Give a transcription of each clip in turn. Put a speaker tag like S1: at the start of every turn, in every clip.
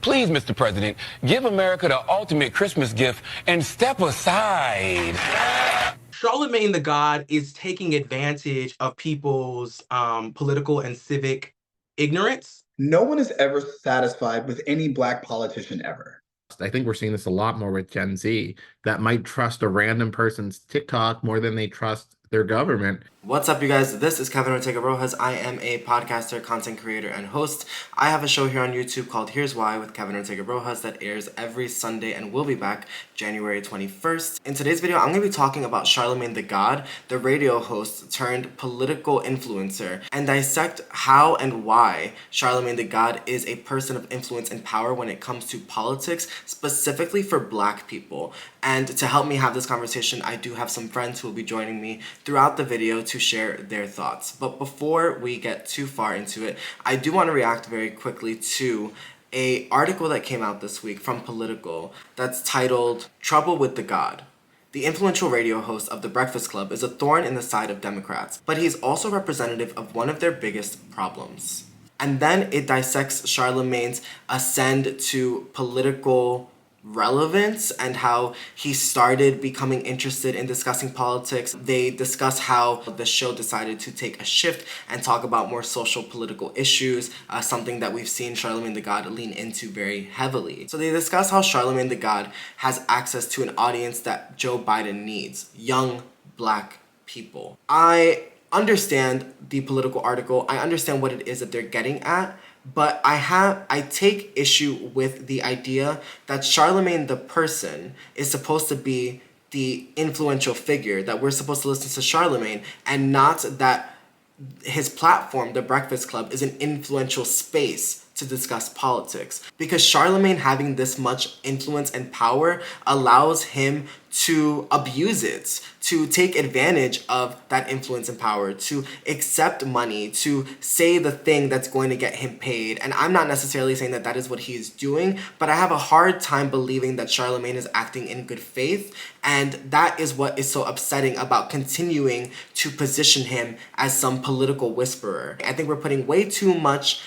S1: Please, Mr. President, give America the ultimate Christmas gift and step aside.
S2: Charlamagne Tha God is taking advantage of people's political and civic ignorance.
S3: No one is ever satisfied with any Black politician ever.
S4: I think we're seeing this a lot more with Gen Z that might trust a random person's TikTok more than they trust their government.
S5: What's up, you guys? This is Kevin Ortega-Rojas. I am a podcaster, content creator, and host. I have a show here on YouTube called Here's Why with Kevin Ortega-Rojas that airs every Sunday and will be back January 21st. In today's video, I'm going to be talking about Charlamagne Tha God, the radio host turned political influencer, and dissect how and why Charlamagne Tha God is a person of influence and power when it comes to politics, specifically for Black people. And to help me have this conversation, I do have some friends who will be joining me throughout the video to share their thoughts. But before we get too far into it, I do want to react very quickly to an article that came out this week from Political that's titled "Trouble with the God." The influential radio host of The Breakfast Club is a thorn in the side of Democrats, but he's also representative of one of their biggest problems. And then it dissects Charlamagne's ascend to political relevance and how he started becoming interested in discussing politics. They discuss how the show decided to take a shift and talk about more social political issues, something that we've seen Charlamagne Tha God lean into very heavily. So they discuss how Charlamagne Tha God has access to an audience that Joe Biden needs, young Black people. I understand the Political article. I understand what it is that they're getting at. But I take issue with the idea that Charlamagne the person is supposed to be the influential figure, that we're supposed to listen to Charlamagne, and not that his platform, The Breakfast Club, is an influential space to discuss politics. Because Charlamagne having this much influence and power allows him to abuse it, to take advantage of that influence and power, to accept money, to say the thing that's going to get him paid. And I'm not necessarily saying that that is what he is doing, but I have a hard time believing that Charlamagne is acting in good faith. And that is what is so upsetting about continuing to position him as some political whisperer. I think we're putting way too much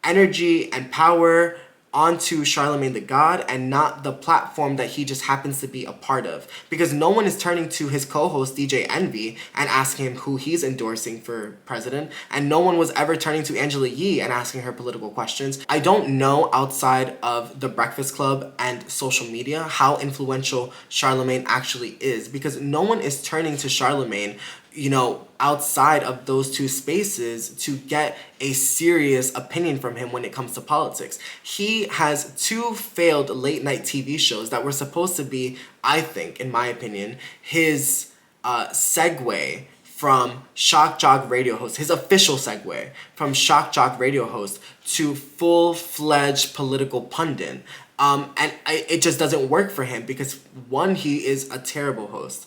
S5: energy and power onto Charlamagne Tha God and not the platform that he just happens to be a part of. Because no one is turning to his co-host DJ Envy and asking him who he's endorsing for president, and no one was ever turning to Angela Yee and asking her political questions. I don't know outside of The Breakfast Club and social media how influential Charlamagne actually is, because no one is turning to Charlamagne, you know, outside of those two spaces to get a serious opinion from him when it comes to politics. He has two failed late night TV shows that were supposed to be, I think, in my opinion, his segue from shock jock radio host, his official segue from shock jock radio host to full-fledged political pundit. It just doesn't work for him because, one, he is a terrible host.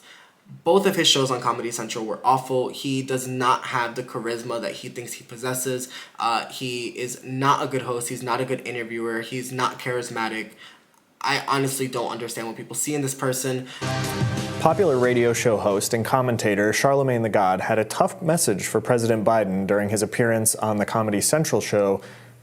S5: Both of his shows on Comedy Central were awful. He does not have the charisma that he thinks he possesses. He is not a good host. He's not a good interviewer. He's not charismatic. I honestly don't understand what people see in this person.
S6: Popular radio show host and commentator Charlamagne Tha God had a tough message for President Biden during his appearance on the Comedy Central show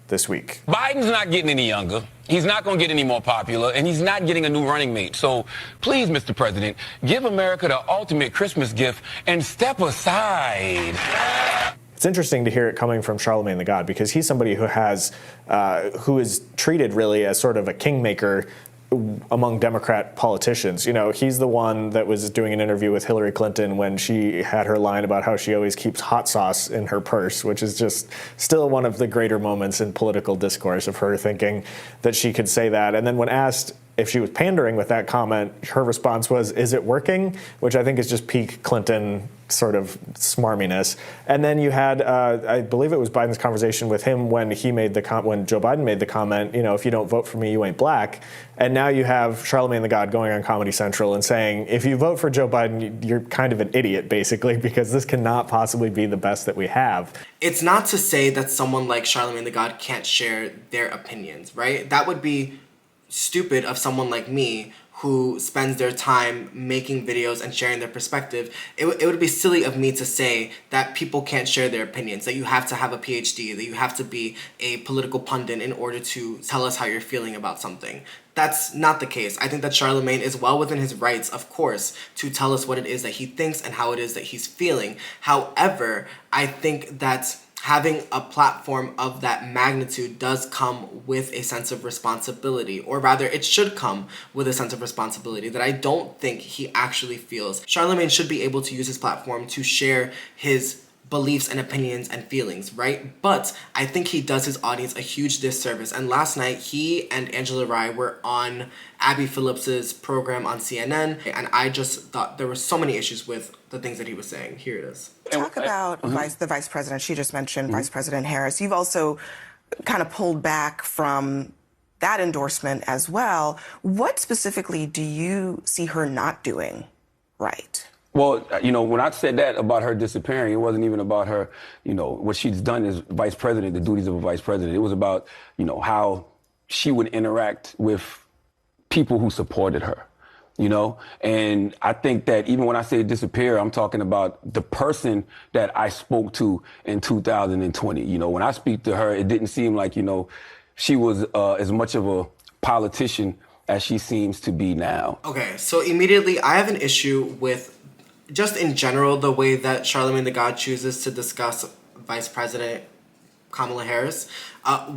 S6: this week.
S1: Biden's not getting any younger. He's not going to get any more popular, and he's not getting a new running mate. So please, Mr. President, give America the ultimate Christmas gift and step aside.
S6: It's interesting to hear it coming from Charlamagne Tha God because he's somebody who who is treated really as sort of a kingmaker among Democrat politicians. You know, he's the one that was doing an interview with Hillary Clinton when she had her line about how she always keeps hot sauce in her purse, which is just still one of the greater moments in political discourse of her thinking that she could say that. And then when asked if she was pandering with that comment, her response was, "Is it working?" Which I think is just peak Clinton sort of smarminess. And then you had, I believe it was Biden's conversation with him when when Joe Biden made the comment, you know, if you don't vote for me, you ain't Black. And now you have Charlamagne Tha God going on Comedy Central and saying, if you vote for Joe Biden, you're kind of an idiot, basically, because this cannot possibly be the best that we have.
S5: It's not to say that someone like Charlamagne Tha God can't share their opinions, right? That would be stupid of someone like me who spends their time making videos and sharing their perspective, it would be silly of me to say that people can't share their opinions, that you have to have a PhD, that you have to be a political pundit in order to tell us how you're feeling about something. That's not the case. I think that Charlamagne is well within his rights, of course, to tell us what it is that he thinks and how it is that he's feeling. However, I think that having a platform of that magnitude does come with a sense of responsibility, or rather it should come with a sense of responsibility that I don't think he actually feels. Charlamagne should be able to use his platform to share his beliefs and opinions and feelings, right? But I think he does his audience a huge disservice. And last night, he and Angela Rye were on Abby Phillips's program on CNN, and I just thought there were so many issues with the things that he was saying. Here it is.
S7: Talk about the vice president. She just mentioned Vice President Harris. You've also kind of pulled back from that endorsement as well. What specifically do you see her not doing right?
S1: Well, when I said that about her disappearing, it wasn't even about her, what she's done as vice president, the duties of a vice president. It was about, how she would interact with people who supported her, And I think that even when I say disappear, I'm talking about the person that I spoke to in 2020. When I speak to her, it didn't seem like, she was as much of a politician as she seems to be now.
S5: Okay, so immediately I have an issue with just in general, the way that Charlamagne Tha God chooses to discuss Vice President Kamala Harris.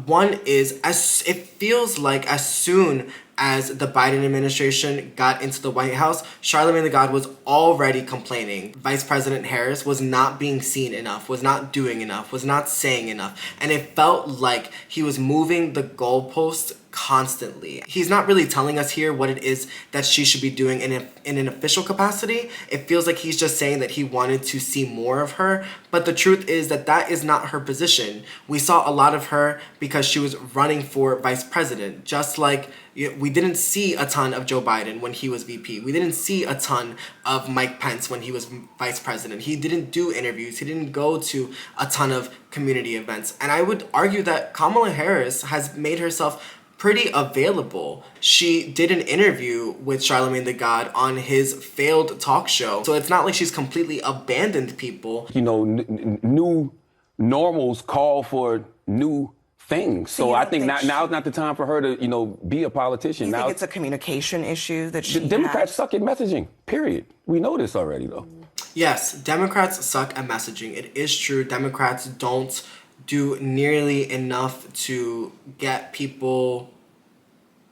S5: One is, it feels like as soon as the Biden administration got into the White House, Charlamagne Tha God was already complaining. Vice President Harris was not being seen enough, was not doing enough, was not saying enough. And it felt like he was moving the goalposts constantly. He's not really telling us here what it is that she should be doing in an official capacity. It feels like he's just saying that he wanted to see more of her, but the truth is that that is not her position. We saw a lot of her because she was running for vice president, just like we didn't see a ton of Joe Biden when he was VP. We didn't see a ton of Mike Pence when he was vice president. He didn't do interviews. He didn't go to a ton of community events. And I would argue that Kamala Harris has made herself pretty available. She did an interview with Charlamagne Tha God on his failed talk show. So it's not like she's completely abandoned people.
S1: New normals call for new things. So I think now's not the time for her to, be a politician.
S7: You think it's a communication issue that she
S1: Democrats suck at messaging, period. We know this already, though.
S5: Yes, Democrats suck at messaging. It is true. Democrats don't do nearly enough to get people...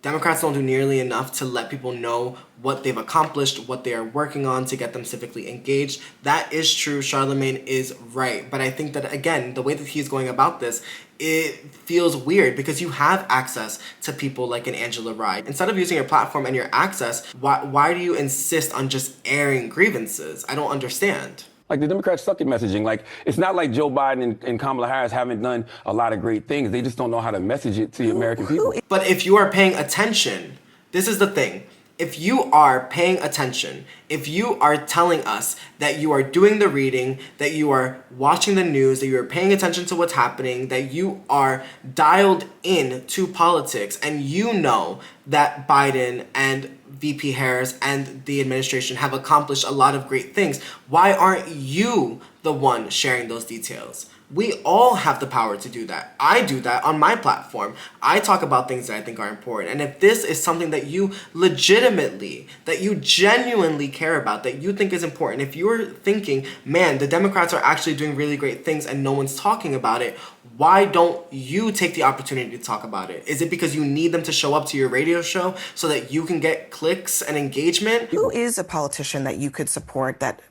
S5: Democrats don't do nearly enough to let people know what they've accomplished, what they are working on to get them civically engaged. That is true. Charlamagne is right. But I think that, again, the way that he's going about this, it feels weird because you have access to people like an Angela Rye. Instead of using your platform and your access, why do you insist on just airing grievances? I don't understand.
S1: Like, the Democrats suck at messaging. Like, it's not like Joe Biden and Kamala Harris haven't done a lot of great things. They just don't know how to message it to the American people.
S5: But if you are paying attention, this is the thing. If you are paying attention, if you are telling us that you are doing the reading, that you are watching the news, that you are paying attention to what's happening, that you are dialed in to politics, and you know that Biden and VP Harris and the administration have accomplished a lot of great things, why aren't you the one sharing those details? We all have the power to do that. I do that on my platform. I talk about things that I think are important. And if this is something that you legitimately, that you genuinely care about, that you think is important, if you're thinking, man, the Democrats are actually doing really great things and no one's talking about it, why don't you take the opportunity to talk about it? Is it because you need them to show up to your radio show so that you can get clicks and engagement?
S7: Who is a politician that you could support that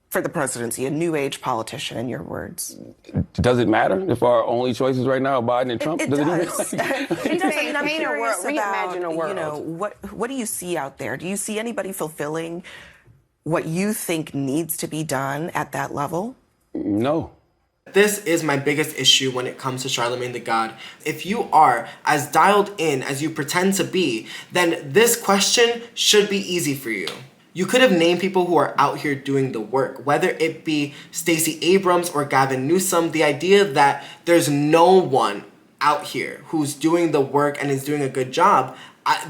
S7: for the presidency, a new age politician, in your words?
S1: Does it matter if our only choices right now are Biden and Trump?
S7: It does.
S1: It
S7: It does. I mean, I'm curious about,
S8: reimagine a world.
S7: What do you see out there? Do you see anybody fulfilling what you think needs to be done at that level?
S1: No.
S5: This is my biggest issue when it comes to Charlamagne Tha God. If you are as dialed in as you pretend to be, then this question should be easy for you. You could have named people who are out here doing the work, whether it be Stacey Abrams or Gavin Newsom. The idea that there's no one out here who's doing the work and is doing a good job,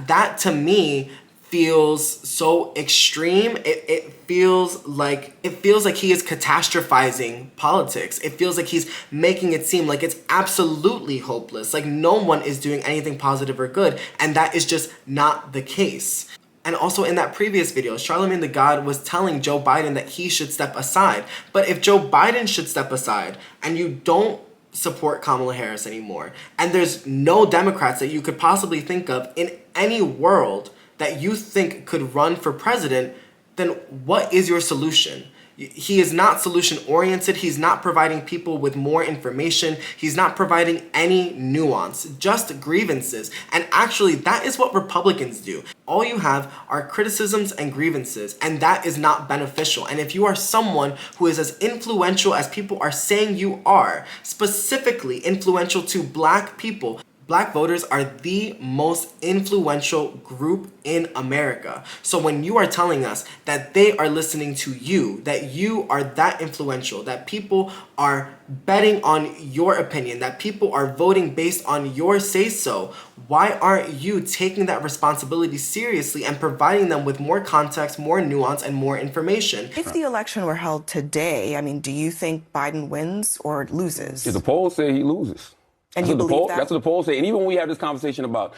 S5: that to me feels so extreme. It feels like he is catastrophizing politics. It feels like he's making it seem like it's absolutely hopeless, like no one is doing anything positive or good, and that is just not the case. And also in that previous video, Charlamagne Tha God was telling Joe Biden that he should step aside. But if Joe Biden should step aside and you don't support Kamala Harris anymore, and there's no Democrats that you could possibly think of in any world that you think could run for president, then what is your solution? He is not solution oriented. He's not providing people with more information. He's not providing any nuance, just grievances. And actually, that is what Republicans do. All you have are criticisms and grievances, and that is not beneficial. And if you are someone who is as influential as people are saying you are, specifically influential to Black people, Black voters are the most influential group in America. So when you are telling us that they are listening to you, that you are that influential, that people are betting on your opinion, that people are voting based on your say-so, why aren't you taking that responsibility seriously and providing them with more context, more nuance, and more information?
S7: If the election were held today, I mean, do you think Biden wins or loses?
S1: If the polls say he loses.
S7: And you believe that?
S1: That's what the polls say. And even when we have this conversation about,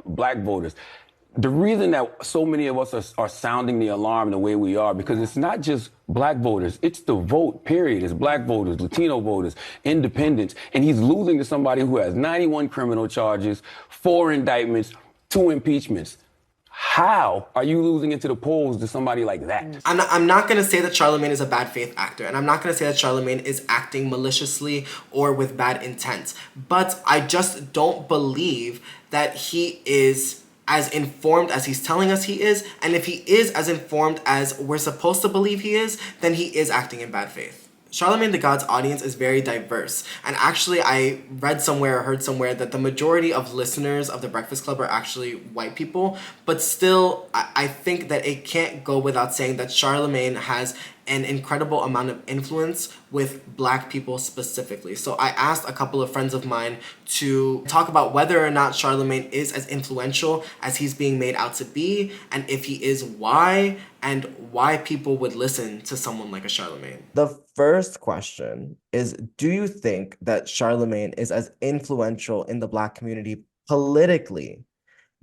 S1: Black voters, the reason that so many of us are sounding the alarm the way we are, because it's not just Black voters, it's the vote, period. It's Black voters, Latino voters, independents. And he's losing to somebody who has 91 criminal charges, 4 indictments, 2 impeachments. How are you losing into the polls to somebody like that?
S5: I'm not going to say that Charlamagne is a bad faith actor, and I'm not going to say that Charlamagne is acting maliciously or with bad intent, but I just don't believe that he is as informed as he's telling us he is, and if he is as informed as we're supposed to believe he is, then he is acting in bad faith. Charlamagne Tha God's audience is very diverse. And actually, I read somewhere or heard somewhere that the majority of listeners of The Breakfast Club are actually white people. But still, I think that it can't go without saying that Charlamagne has an incredible amount of influence with Black people specifically. So I asked a couple of friends of mine to talk about whether or not Charlamagne is as influential as he's being made out to be, and if he is, why, and why people would listen to someone like a Charlamagne.
S8: The first question is, do you think that Charlamagne is as influential in the Black community politically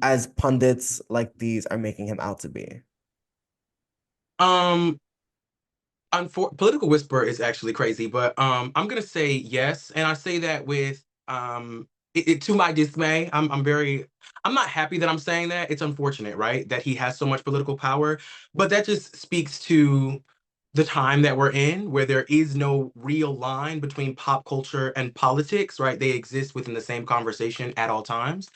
S8: as pundits like these are making him out to be?
S2: Political whisper is actually crazy, but I'm gonna say yes, and I say that with to my dismay. I'm not happy that I'm saying that. It's unfortunate, right, that he has so much political power, but that just speaks to the time that we're in, where there is no real line between pop culture and politics, right? They exist within the same conversation at all times.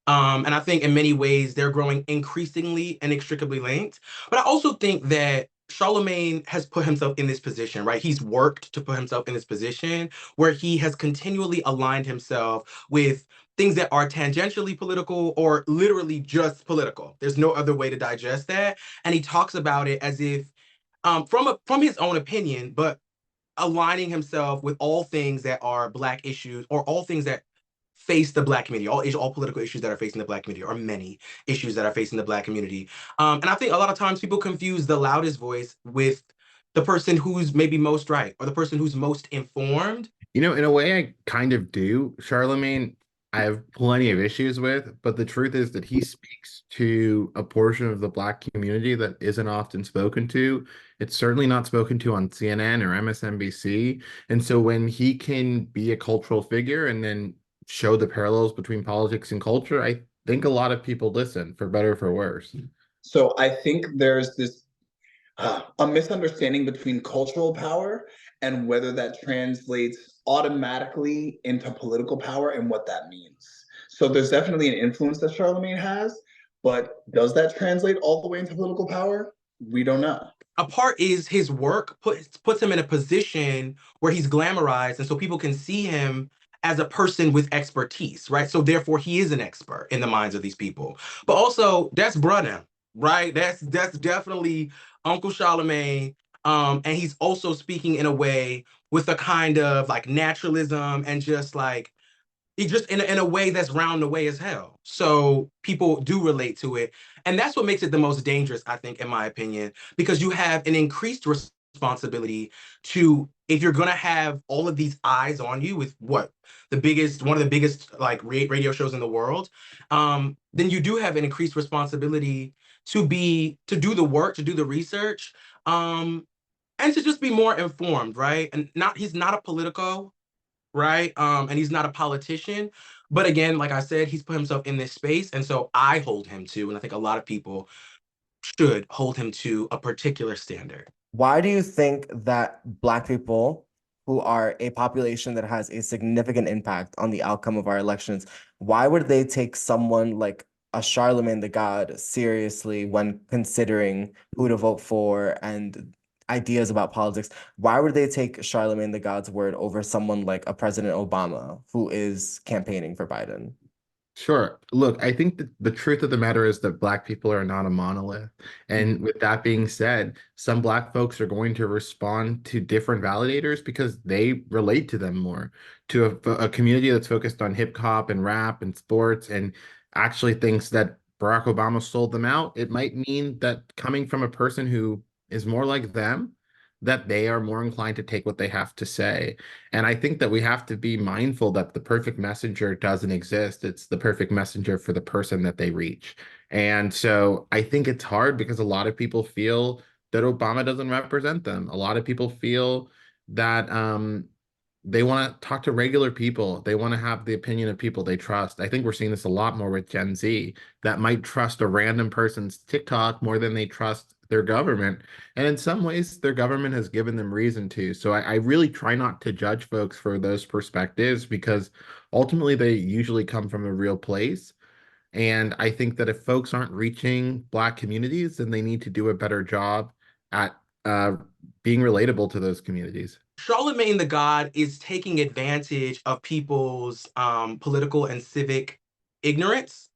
S2: And I think in many ways they're growing increasingly inextricably linked. But I also think that Charlamagne has put himself in this position, right? He's worked to put himself in this position where he has continually aligned himself with things that are tangentially political or literally just political. There's no other way to digest that. And he talks about it as if from his own opinion, but aligning himself with all things that are Black issues or all things that face the Black community, all political issues that are facing the Black community, or many issues that are facing the Black community. And I think a lot of times people confuse the loudest voice with the person who's maybe most right or the person who's most informed.
S4: In a way, I kind of do. Charlamagne, I have plenty of issues with, but the truth is that he speaks to a portion of the Black community that isn't often spoken to. It's certainly not spoken to on CNN or MSNBC. And so when he can be a cultural figure and then show the parallels between politics and culture, I think a lot of people listen, for better or for worse.
S3: So I think there's this a misunderstanding between cultural power and whether that translates automatically into political power and what that means. So there's definitely an influence that Charlamagne has, but does that translate all the way into political power? We don't know.
S2: A part is his work puts him in a position where he's glamorized, and so people can see him as a person with expertise, right? So therefore he is an expert in the minds of these people. But also that's brother, right? That's definitely Uncle Charlamagne. And he's also speaking in a way with a kind of like naturalism and just like, He just in a way that's round the way as hell. So people do relate to it. And that's what makes it the most dangerous, I think, in my opinion, because you have an increased responsibility to, if you're gonna have all of these eyes on you with one of the biggest like radio shows in the world, then you do have an increased responsibility to do the work, to do the research, and to just be more informed, right? And he's not a politico, right? And he's not a politician. But again, like I said, he's put himself in this space. And so I hold him to, and I think a lot of people should hold him to a particular standard.
S8: Why do you think that Black people, who are a population that has a significant impact on the outcome of our elections, why would they take someone like a Charlamagne Tha God seriously when considering who to vote for and ideas about politics? Why would they take Charlamagne Tha God's word over someone like a President Obama who is campaigning for Biden?
S4: Sure. Look, I think that the truth of the matter is that Black people are not a monolith. And with that being said, some Black folks are going to respond to different validators because they relate to them more. To a community that's focused on hip hop and rap and sports and actually thinks that Barack Obama sold them out, it might mean that coming from a person who is more like them, that they are more inclined to take what they have to say. And I think that we have to be mindful that the perfect messenger doesn't exist. It's the perfect messenger for the person that they reach. And so I think it's hard because a lot of people feel that Obama doesn't represent them. A lot of people feel that they want to talk to regular people. They want to have the opinion of people they trust. I think we're seeing this a lot more with Gen Z that might trust a random person's TikTok more than they trust their government. And in some ways, their government has given them reason to. So I really try not to judge folks for those perspectives because ultimately they usually come from a real place. And I think that if folks aren't reaching Black communities, then they need to do a better job at being relatable to those communities.
S2: Charlamagne Tha God is taking advantage of people's political and civic ignorance,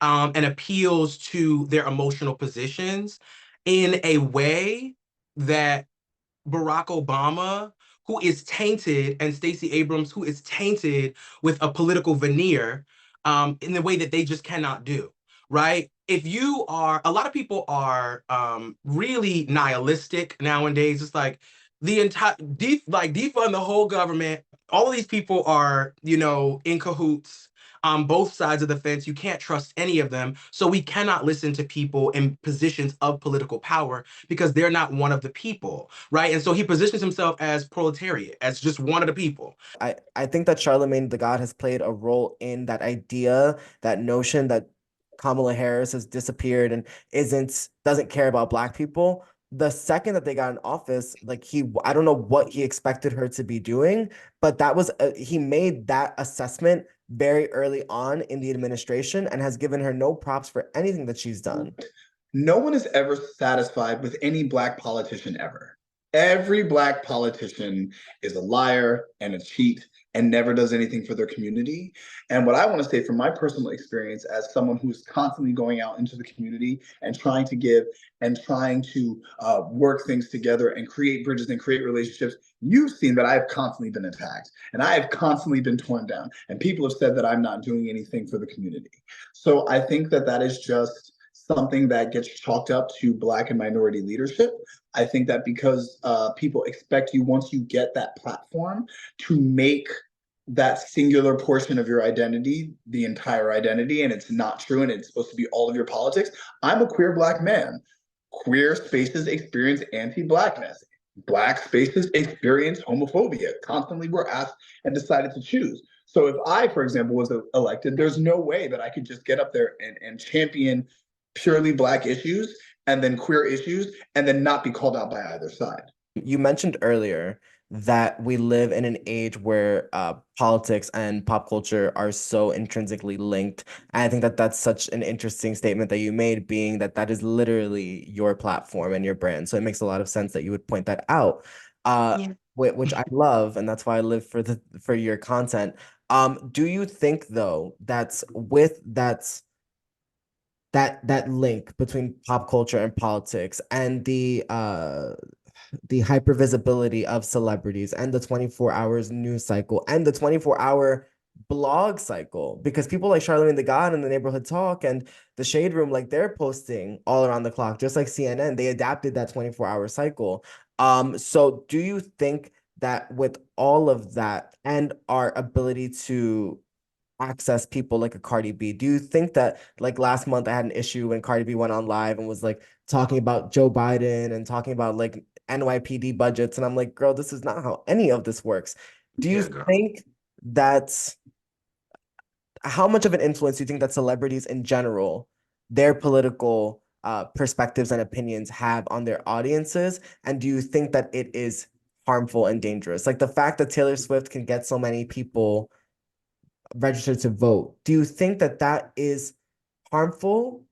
S2: and appeals to their emotional positions in a way that Barack Obama, who is tainted, and Stacey Abrams, who is tainted with a political veneer, in the way that they just cannot do, right? If you are, a lot of people are really nihilistic nowadays. It's like the entire, defund the whole government. All of these people are, in cahoots on both sides of the fence. You can't trust any of them. So we cannot listen to people in positions of political power because they're not one of the people, right? And so he positions himself as proletariat, as just one of the people.
S8: I think that Charlamagne Tha God has played a role in that idea, that notion that Kamala Harris has disappeared and doesn't care about Black people. The second that they got in office, I don't know what he expected her to be doing, but he made that assessment very early on in the administration and has given her no props for anything that she's done.
S3: No one is ever satisfied with any Black politician ever. Every Black politician is a liar and a cheat and never does anything for their community. And what I want to say from my personal experience as someone who's constantly going out into the community and trying to give and trying to work things together and create bridges and create relationships, you've seen that I've constantly been attacked and I have constantly been torn down. And people have said that I'm not doing anything for the community. So I think that that is just something that gets chalked up to Black and minority leadership. I think that because people expect you, once you get that platform, to make that singular portion of your identity the entire identity, and it's not true, and it's supposed to be all of your politics. I'm a queer Black man. Queer spaces experience anti-Blackness. Black spaces experience homophobia. Constantly we're asked and decided to choose. So if I, for example, was elected, there's no way that I could just get up there and champion purely Black issues and then queer issues and then not be called out by either side.
S8: You mentioned earlier that we live in an age where politics and pop culture are so intrinsically linked. And I think that that's such an interesting statement that you made, being that that is literally your platform and your brand. So it makes a lot of sense that you would point that out, which I love, and that's why I live for your content. Do you think though that link between pop culture and politics and the hypervisibility of celebrities and the 24 hours news cycle and the 24-hour blog cycle, because people like Charlamagne Tha God and the Neighborhood Talk and the Shade Room, like they're posting all around the clock, just like CNN. They adapted that 24-hour cycle. So do you think that with all of that and our ability to access people like a Cardi B, do you think that, like last month I had an issue when Cardi B went on live and was like talking about Joe Biden and talking about like NYPD budgets, and I'm like, girl, this is not how any of this works. Do you
S2: Yeah, girl.
S8: think that's how much of an influence do you think that celebrities in general, their political perspectives and opinions have on their audiences? And do you think that it is harmful and dangerous? Like the fact that Taylor Swift can get so many people registered to vote, do you think that that is harmful,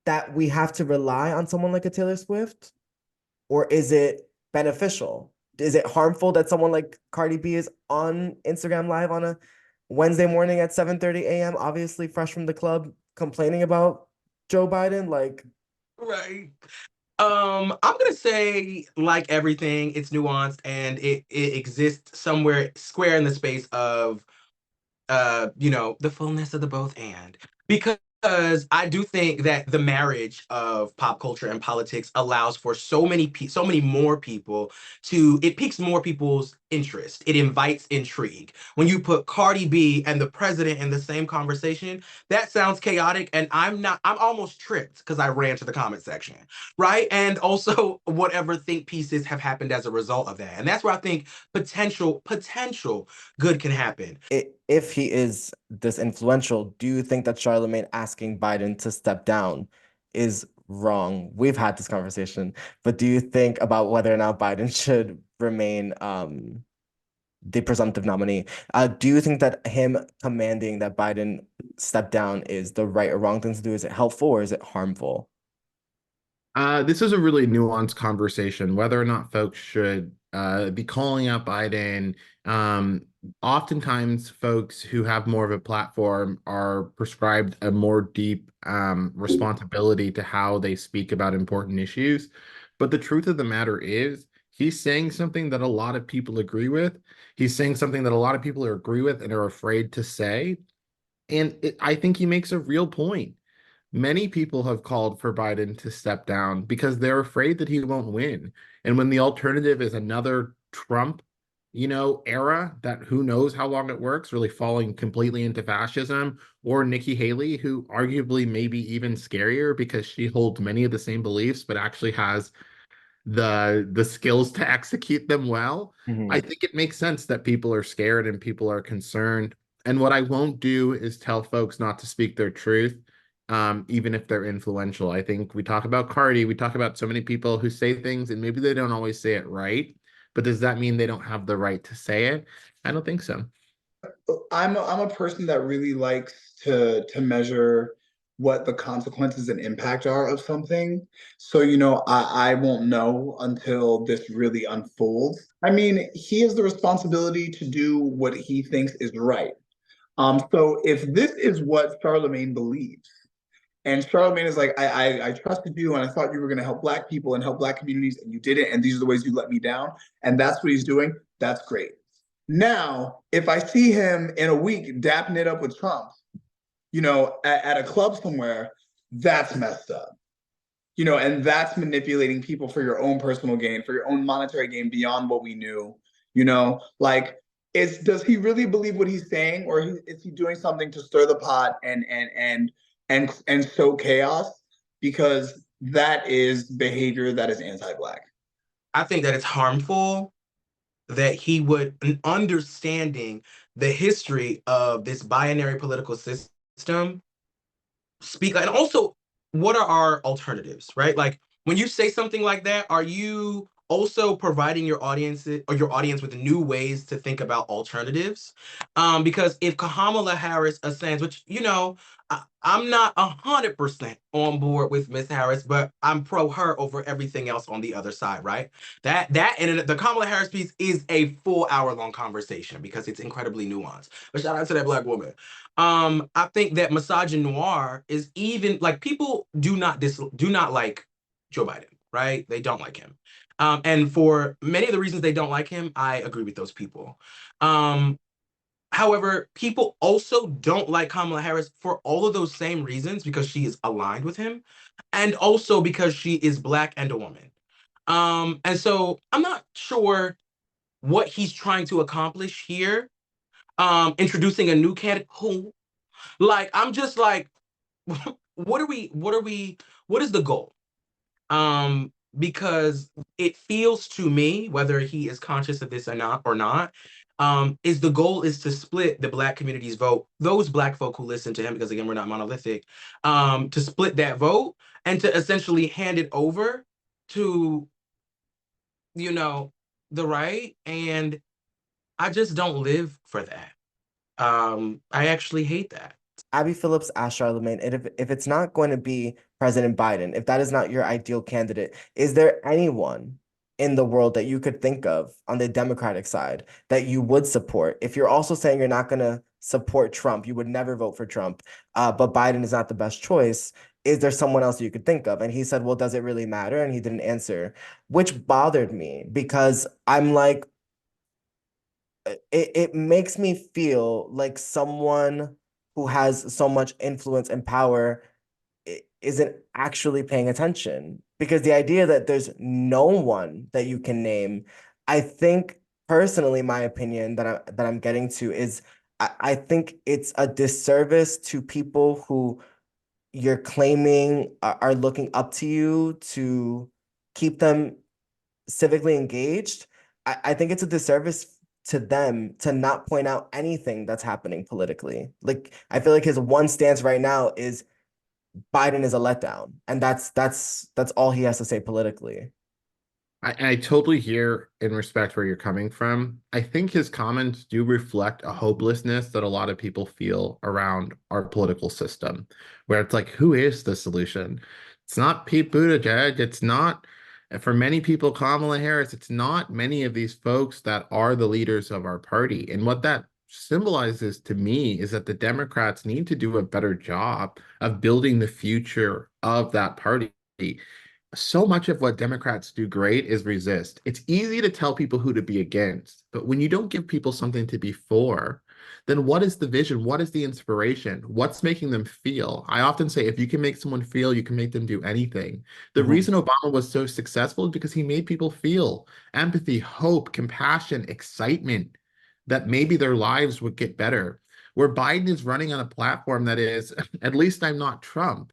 S8: that we have to rely on someone like a Taylor Swift? Or is it beneficial? Is it harmful that someone like Cardi B is on Instagram Live on a Wednesday morning at 7:30 a.m., obviously fresh from the club, complaining about Joe Biden? Like,
S2: Right. I'm gonna say, like everything, it's nuanced and it exists somewhere square in the space of the fullness of the both and. Because I do think that the marriage of pop culture and politics allows for so many more people it piques more people's interest. It invites intrigue. When you put Cardi B and the president in the same conversation, that sounds chaotic, and I'm almost tripped because I ran to the comment section, right? And also whatever think pieces have happened as a result of that. And that's where I think potential good can happen.
S8: if he is this influential, do you think that Charlamagne asking Biden to step down is wrong? We've had this conversation, but do you think about whether or not Biden should remain the presumptive nominee? Do you think that him commanding that Biden step down is the right or wrong thing to do? Is it helpful or is it harmful?
S4: This is a really nuanced conversation, whether or not folks should be calling out Biden. Oftentimes, folks who have more of a platform are prescribed a more deep responsibility to how they speak about important issues. But the truth of the matter is, he's saying something that a lot of people agree with. He's saying something that a lot of people agree with and are afraid to say. And I think he makes a real point. Many people have called for Biden to step down because they're afraid that he won't win. And when the alternative is another Trump, era that who knows how long it works, really falling completely into fascism, or Nikki Haley, who arguably may be even scarier because she holds many of the same beliefs, but actually has the skills to execute them well. I think it makes sense that people are scared and people are concerned. And what I won't do is tell folks not to speak their truth, even if they're influential. I think we talk about Cardi, we talk about so many people who say things and maybe they don't always say it right, but does that mean they don't have the right to say it? I don't think so.
S3: I'm a person that really likes to measure what the consequences and impact are of something. So, I won't know until this really unfolds. I mean, he has the responsibility to do what he thinks is right. So if this is what Charlamagne believes, and Charlamagne is like, I trusted you and I thought you were going to help Black people and help Black communities, and you didn't, and these are the ways you let me down, and that's what he's doing, that's great. Now, if I see him in a week dapping it up with Trump, at a club somewhere, that's messed up. And that's manipulating people for your own personal gain, for your own monetary gain beyond what we knew. Like, does he really believe what he's saying, or is he doing something to stir the pot and sow chaos? Because that is behavior that is anti-Black.
S2: I think that it's harmful that he would, understanding the history of this binary political system, speak. And also, what are our alternatives, right? Like, when you say something like that, are you also providing your audience with new ways to think about alternatives? Because if Kamala Harris ascends, which I'm not 100% on board with Miss Harris, but I'm pro her over everything else on the other side, right? That and the Kamala Harris piece is a full hour-long conversation because it's incredibly nuanced. But shout out to that Black woman. I think that misogynoir is even like people do not like Joe Biden, right? They don't like him. And for many of the reasons they don't like him, I agree with those people. However, people also don't like Kamala Harris for all of those same reasons, because she is aligned with him, and also because she is Black and a woman. And so I'm not sure what he's trying to accomplish here. Introducing a new candidate who, like, I'm just like, what is the goal? Because it feels to me, whether he is conscious of this or not, is the goal is to split the Black community's vote, those Black folk who listen to him, because again, we're not monolithic, to split that vote and to essentially hand it over to, the right. And I just don't live for that. I actually hate that.
S8: Abby Phillips asked Charlamagne, if it's not going to be President Biden, if that is not your ideal candidate, is there anyone in the world that you could think of on the Democratic side that you would support? If you're also saying you're not going to support Trump, you would never vote for Trump, but Biden is not the best choice, is there someone else you could think of? And he said, well, does it really matter? And he didn't answer, which bothered me because I'm like, it makes me feel like someone who has so much influence and power isn't actually paying attention, because the idea that there's no one that you can name, I think personally, my opinion that I'm getting to is I think it's a disservice to people who you're claiming are looking up to you to keep them civically engaged. I think it's a disservice to them to not point out anything that's happening politically. Like, I feel like his one stance right now is Biden is a letdown, and that's all he has to say politically.
S4: I totally hear and respect where you're coming from. I think his comments do reflect a hopelessness that a lot of people feel around our political system, where it's like, who is the solution? It's not Pete Buttigieg. It's not, for many people, Kamala Harris. It's not many of these folks that are the leaders of our party. And what that symbolizes to me is that the Democrats need to do a better job of building the future of that party. So much of what Democrats do great is resist. It's easy to tell people who to be against, but when you don't give people something to be for, then what is the vision? What is the inspiration? What's making them feel? I often say, if you can make someone feel, you can make them do anything. The reason Obama was so successful is because he made people feel empathy, hope, compassion, excitement, that maybe their lives would get better. Where Biden is running on a platform that is, at least I'm not Trump.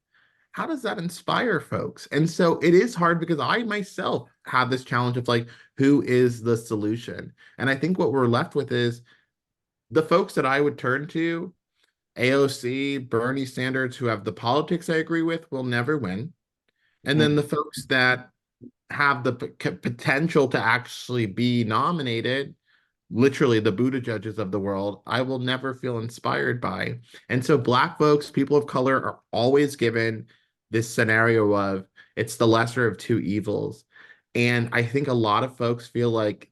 S4: How does that inspire folks? And so it is hard, because I myself have this challenge of like, who is the solution? And I think what we're left with is the folks that I would turn to, AOC, Bernie Sanders, who have the politics I agree with, will never win. And then the folks that have the potential to actually be nominated, literally the Buttigiegs of the world, I will never feel inspired by. And so Black folks, people of color, are always given this scenario of it's the lesser of two evils. And I think a lot of folks feel like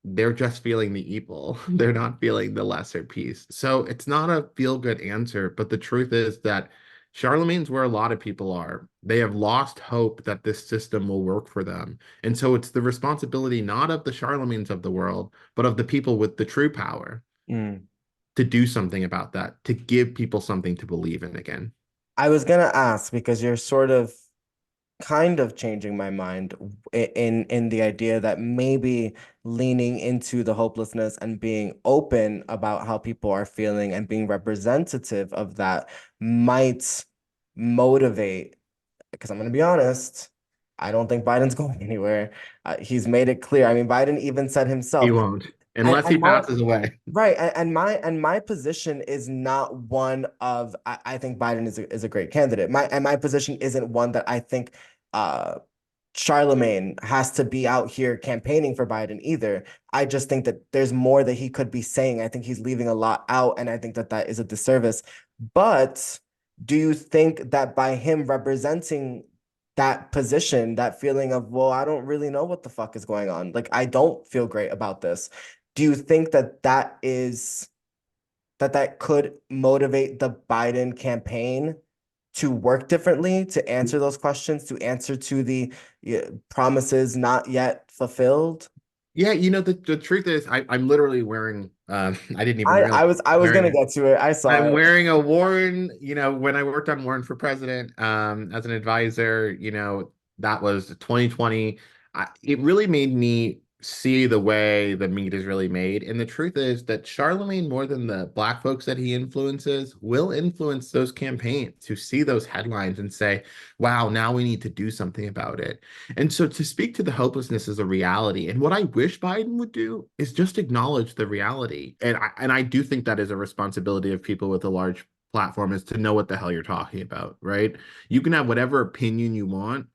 S4: they're just feeling the evil. They're not feeling the lesser piece. So it's not a feel-good answer, but the truth is that Charlamagne's where a lot of people are. They have lost hope that this system will work for them. And so it's the responsibility not of the Charlamagnes of the world, but of the people with the true power to do something about that, to give people something to believe in again.
S8: I was gonna ask, because you're sort of kind of changing my mind in the idea that maybe leaning into the hopelessness and being open about how people are feeling and being representative of that might motivate, because I'm going to be honest, I don't think Biden's going anywhere. He's made it clear. I mean, Biden even said himself,
S4: He won't, unless he passes away.
S8: Right. And my position is not one of I think Biden is a great candidate. My position isn't one that I think Charlamagne has to be out here campaigning for Biden either. I just think that there's more that he could be saying. I think he's leaving a lot out, and I think that is a disservice. But do you think that by him representing that position, that feeling of, well, I don't really know what the fuck is going on, like, I don't feel great about this, do you think that could motivate the Biden campaign to work differently, to answer those questions, to answer to the promises not yet fulfilled?
S4: Yeah, the truth is, I'm literally wearing I didn't even realize
S8: I was gonna
S4: wearing
S8: get to it. I saw
S4: I'm
S8: it.
S4: wearing a Warren, when I worked on Warren for president, as an advisor, that was 2020. It really made me see the way the meat is really made. And the truth is that Charlamagne, more than the black folks that he influences, will influence those campaigns who see those headlines and say, wow, now we need to do something about it. And so to speak to the hopelessness as a reality, and what I wish Biden would do is just acknowledge the reality. And I do think that is a responsibility of people with a large platform, is to know what the hell you're talking about, right? You can have whatever opinion you want,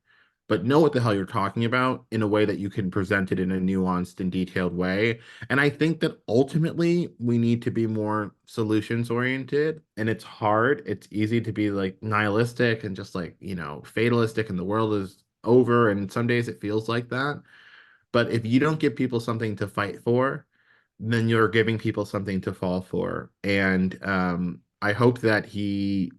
S4: but know what the hell you're talking about in a way that you can present it in a nuanced and detailed way. And I think that ultimately we need to be more solutions oriented. And it's hard. It's easy to be like nihilistic and just like, fatalistic, and the world is over. And some days it feels like that. But if you don't give people something to fight for, then you're giving people something to fall for. And I hope that he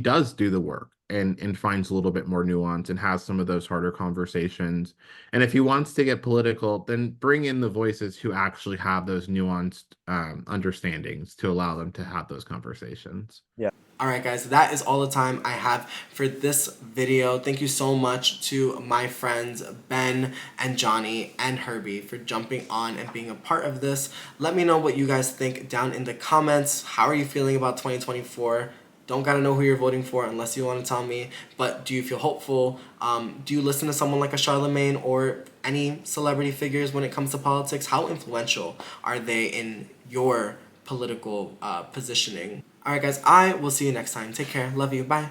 S4: does do the work and finds a little bit more nuance and has some of those harder conversations. And if he wants to get political, then bring in the voices who actually have those nuanced understandings to allow them to have those conversations.
S8: Yeah.
S5: All right, guys, that is all the time I have for this video. Thank you so much to my friends Ben and Jonni and Herby for jumping on and being a part of this. Let me know what you guys think down in the comments. How are you feeling about 2024? Don't gotta know who you're voting for unless you want to tell me, but do you feel hopeful? Do you listen to someone like a Charlamagne or any celebrity figures when it comes to politics? How influential are they in your political positioning? All right, guys, I will see you next time. Take care. Love you. Bye.